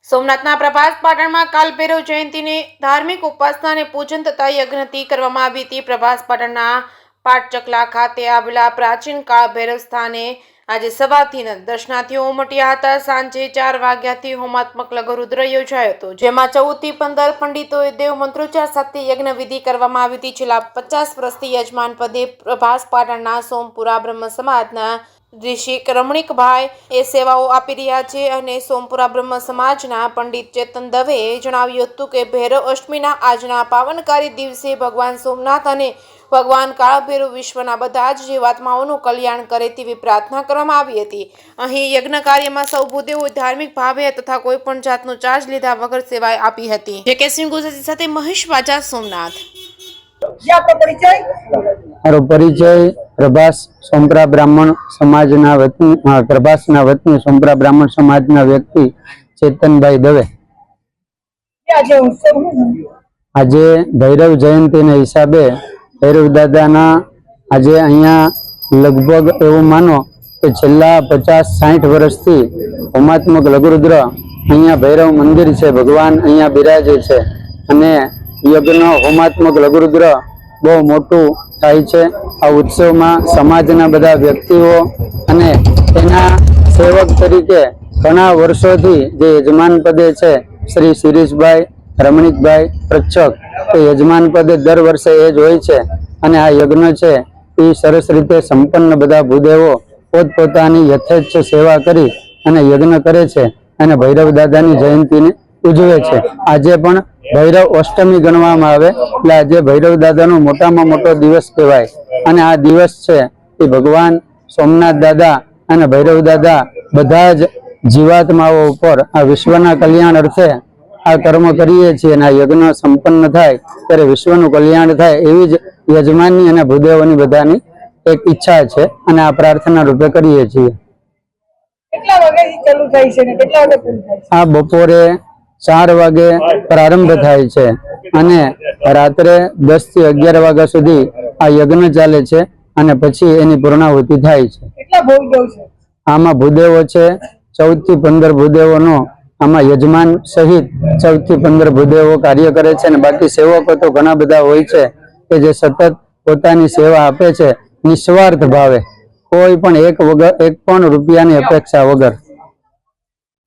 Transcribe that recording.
સોમનાથના પ્રભાસ પાટણમાં કાલભૈરવ જયંતીની ધાર્મિક ઉપાસના અને પૂજન તથા યજ્ઞથી કરવામાં આવી હતી। પ્રભાસ પાટણના પાટચકલા ખાતે આવેલા પ્રાચીન કાળ ભૈરવ સ્થાને આજે સવારથી દર્શનાર્થીઓ ઉમટ્યા હતા। સાંજે 4 વાગ્યાથી હોમાત્મક લઘુરુદ્ર યોજાયો હતો, જેમાં 14 થી 15 પંડિતોએ દેવ મંત્રોચ્ચાર સાથે યજ્ઞ વિધિ કરવામાં આવી હતી। છેલ્લા 50 વર્ષથી યજમાન પદે પ્રભાસ પાટણના સોમપુરા બ્રહ્મ સમાજના ઋષિ રમણીકભાઈ એ સેવાઓ આપી રહ્યા છે અને સોમપુરા બ્રહ્મ સમાજના પંડિત ચેતન દવેએ જણાવ્યું હતું કે ભૈરવ અષ્ટમીના આજના પાવનકારી દિવસે ભગવાન સોમનાથ અને ભગવાન કાળભૈરવ વિશ્વના બધા જ જીવાત્માઓનું કલ્યાણ કરે તેવી પ્રાર્થના કરવામાં આવી હતી। અહીં યજ્ઞ કાર્યમાં સૌ ભૂદેવો ધાર્મિક ભાવે તથા કોઈ પણ જાતનો ચાર્જ લીધા વગર સેવાએ આપી હતી। જે સિંહ ગુજરાતી સાથે મહેશ વાજા, સોમનાથ। મારો પરિચય પ્રભાસ સોમપુરા બ્રાહ્મણ સમાજના વતની પ્રભાસના વતની સોમપુરા બ્રાહ્મણ સમાજના વ્યક્તિ ચેતનભાઈ દવે। આજે ભૈરવ જયંતિના હિસાબે ભૈરવ દાદાના આજે અહીંયા લગભગ એવું માનો કે છેલ્લા 50-60 વર્ષથી હોમાત્મક લઘુરુદ્ર અહીંયા ભૈરવ મંદિર છે, ભગવાન અહીંયા બિરાજે છે અને યજ્ઞ હોમાત્મક લઘુરુદ્ર બહુ મોટું થાય છે। આ ઉત્સવમાં સમાજના બધા વ્યક્તિઓ અને તેના સેવક તરીકે ઘણા વર્ષોથી જે યજમાન પદે છે શ્રી શિરીષભાઈ રમણીકભાઈ પ્રચક, તે યજમાન પદે દર વર્ષે એ જ હોય છે અને આ યજ્ઞ છે એ સરસ રીતે સંપન્ન બધા ભૂદેવો પોતપોતાની યથેચ્છ સેવા કરી અને યજ્ઞ કરે છે અને ભૈરવ દાદાની જયંતિને ઉજવે છે। આજે પણ ભૈરવ અષ્ટમી ગણવામાં આવે એટલે આજે ભૈરવ દાદાનો મોટામાં મોટો દિવસ કહેવાય અને આ દિવસ છે એ ભગવાન સોમનાથ દાદા અને ભૈરવ દાદા બધા જ જીવાત્માઓ ઉપર આ વિશ્વના કલ્યાણ અર્થે આ કર્મ કરીએ છીએ અને આ યજ્ઞ સંપન્ન થાય ત્યારે વિશ્વનું કલ્યાણ થાય એવી જ યજમાનની અને ભૂદેવોની બધાની એક ઈચ્છા છે અને આ પ્રાર્થના રૂપે કરીએ છીએ। કેટલા વાગ્યાથી ચાલુ થાય છે અને કેટલા વાગે પૂરું થાય છે? આ બપોરે 4 વાગે પ્રારંભ થાય છે અને રાત્રે 10 થી 11 વાગ્યા સુધી આ યજ્ઞ ચાલે છે અને પછી એની પૂર્ણાહુતિ થાય છે। કેટલા ભૂદેવ છે આમાં? ભૂદેવો છે 14 થી 15 ભૂદેવોનો આમાં યજમાન સહિત 14 થી 15 ભૂદેવો કાર્ય કરે છે અને બાકી સેવકો તો ઘણા બધા હોય છે કે જે સતત પોતાની સેવા આપે છે નિસ્વાર્થ ભાવે, કોઈ પણ એક પણ રૂપિયાની અપેક્ષા વગર।